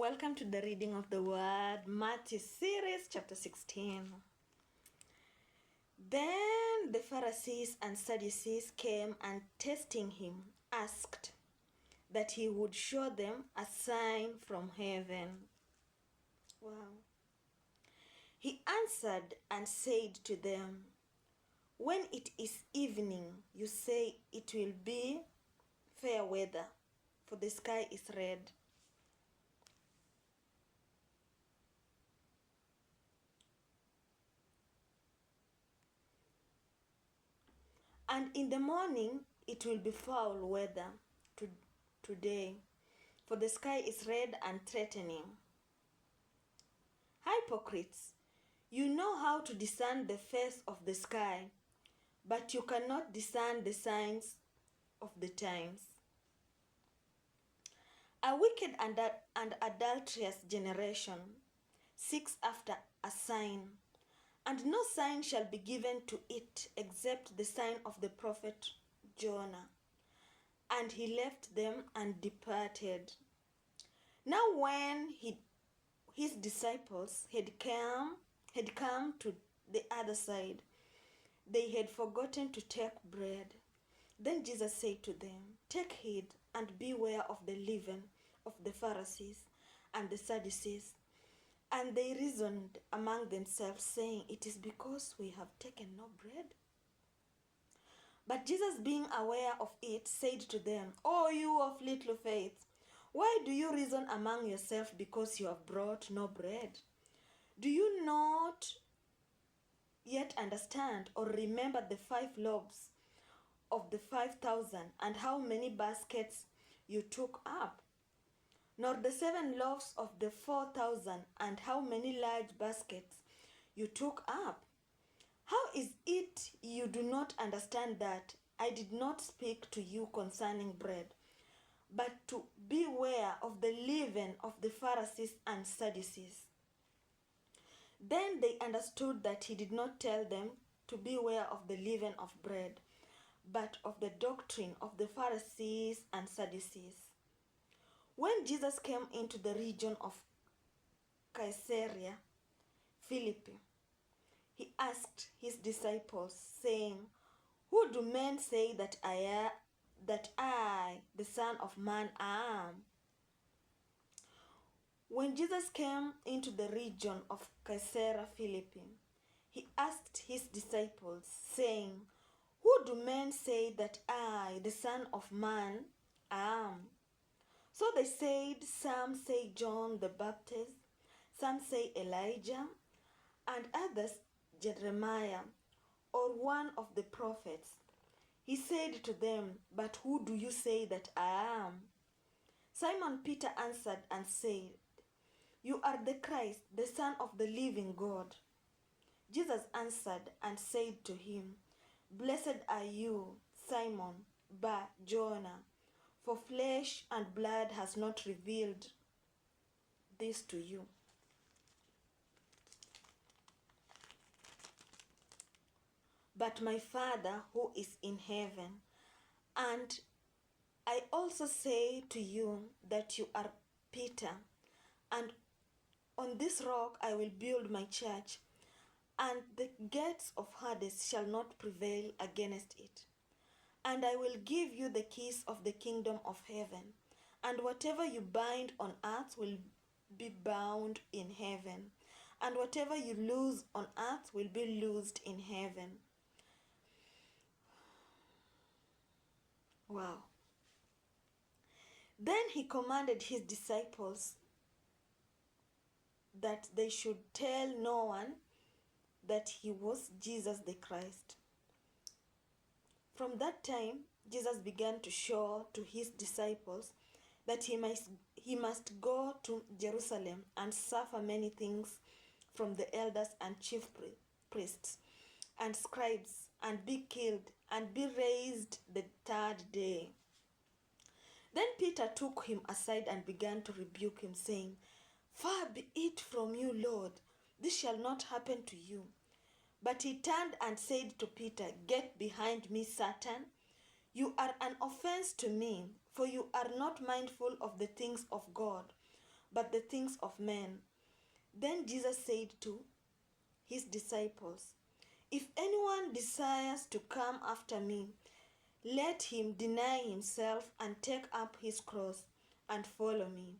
Welcome to the reading of the word, Mathew series, chapter 16. Then the Pharisees and Sadducees came and testing him, asked that he would show them a sign from heaven. Wow. He answered and said to them, "When it is evening, you say it will be fair weather, for the sky is red. And in the morning it will be foul weather today, for the sky is red and threatening. Hypocrites, you know how to discern the face of the sky, but you cannot discern the signs of the times. A wicked and adulterous generation seeks after a sign, and no sign shall be given to it except the sign of the prophet Jonah. And he left them and departed. Now when his disciples had come to the other side, they had forgotten to take bread. Then Jesus said to them, "Take heed and beware of the leaven of the Pharisees and the Sadducees." And they reasoned among themselves, saying, "It is because we have taken no bread." But Jesus, being aware of it, said to them, "O you of little faith, why do you reason among yourselves because you have brought no bread? Do you not yet understand or remember the 5 loaves of the 5,000 and how many baskets you took up? Nor the 7 loaves of the 4,000 and how many large baskets you took up? How is it you do not understand that I did not speak to you concerning bread, but to beware of the leaven of the Pharisees and Sadducees?" Then they understood that he did not tell them to beware of the leaven of bread, but of the doctrine of the Pharisees and Sadducees. When Jesus came into the region of Caesarea Philippi, he asked his disciples, saying, "Who do men say that I, the Son of Man, am?" When Jesus came into the region of Caesarea Philippi, he asked his disciples, saying, "Who do men say that I, the Son of Man, am?" So they said, "Some say John the Baptist, some say Elijah, and others Jeremiah, or one of the prophets." He said to them, "But who do you say that I am?" Simon Peter answered and said, "You are the Christ, the Son of the living God." Jesus answered and said to him, "Blessed are you, Simon Bar-Jonah, for flesh and blood has not revealed this to you, but my Father who is in heaven. And I also say to you that you are Peter, and on this rock I will build my church, and the gates of Hades shall not prevail against it. And I will give you the keys of the kingdom of heaven, and whatever you bind on earth will be bound in heaven, and whatever you loose on earth will be loosed in heaven." Wow. Then he commanded his disciples that they should tell no one that he was Jesus the Christ. From that time, Jesus began to show to his disciples that he must go to Jerusalem and suffer many things from the elders and chief priests and scribes, and be killed and be raised the 3rd day. Then Peter took him aside and began to rebuke him, saying, "Far be it from you, Lord, this shall not happen to you." But he turned and said to Peter, "Get behind me, Satan. You are an offense to me, for you are not mindful of the things of God, but the things of men. Then Jesus said to his disciples, "If anyone desires to come after me, let him deny himself and take up his cross and follow me.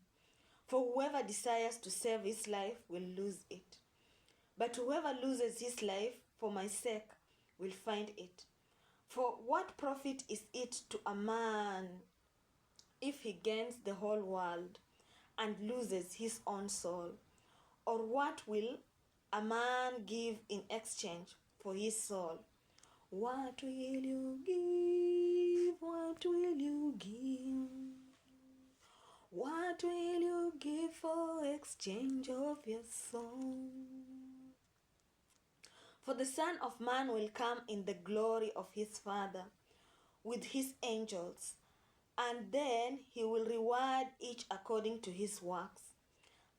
For whoever desires to save his life will lose it. But whoever loses his life for my sake will find it. For what profit is it to a man if he gains the whole world and loses his own soul? Or what will a man give in exchange for his soul? What will you give? What will you give? What will you give for exchange of your soul? For the Son of Man will come in the glory of his Father with his angels, and then he will reward each according to his works.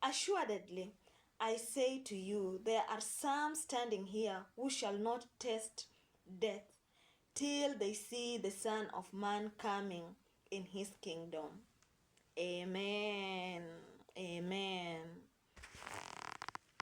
Assuredly, I say to you, there are some standing here who shall not taste death till they see the Son of Man coming in his kingdom." Amen.